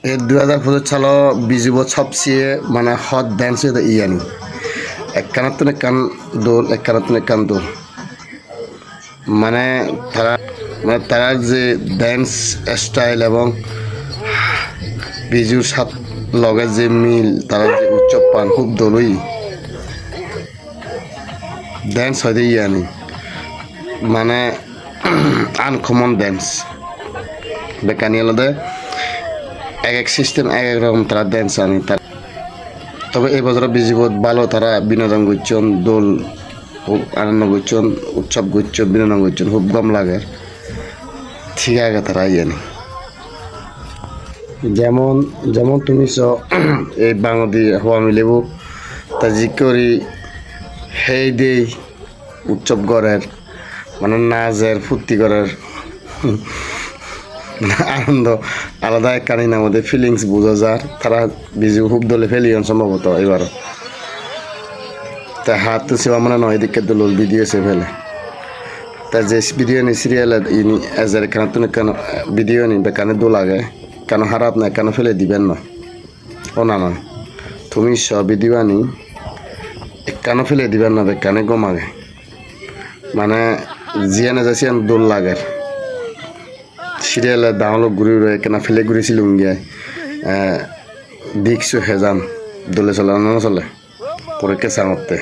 এই 2025 সালো বিজুব সবচেয়ে মানে হট ড্যান্স হয়ে ইয়ানি একখানাতনে কান দোল একখানাতনে কান দোল মানে তারা যে ড্যান্স স্টাইল এবং বিজুর সাথে লগে যে মিল তারা যে উৎসব পান খুব দোলই ড্যান্স হয় ইয়ানি মানে আনকমন ড্যান্স বেকানি আলাদা এক এক সিস্টেম এক এক রকম তারা ড্যান্স আনি তারা তবে এই বছর বিজীবত ভালো তারা বিনোদন করছেন দোল খুব আনন্দ করছেন উৎসব করছেন বিনোদন করছেন খুব গম লাগে ঠিক আছে তারা ইয়ানি যেমন যেমন তুমি এই বাংলাদেশ হওয়া মিলেব তা জি করি সেই দেই উৎসব করার মানে নাচের ফুর্তি করার আনন্দ আলাদা এক কাহিনী আমাদের ফিলিংস বোঝা যায় তারা বিজু খুব দলে ফেলিয়ন সম্ভবত এবার তা হাত তো সেবা মানে নয় দিকে দোল ভিডিও সে ফেলে তা যে ভিডিও নি সিরিয়াল ইনি এজার কেন তুমি কেন ভিডিও নি বেকানে দোল আগে কেন হারাত না কেন ফেলে দিবেন না ও না না তুমি সব ভিডিও আনি কেন ফেলে দিবেন না বেকানে গম আগে মানে জিয়ানে যাচ্ছি দোল লাগে সিরিয়ালের দাঁড়ালো ঘুরি রয়ে কেনা ফেলে ঘুরেছিল গিয়ে দেখছো হেজান দোলে চলে না চলে পরে কেঁচা মরতে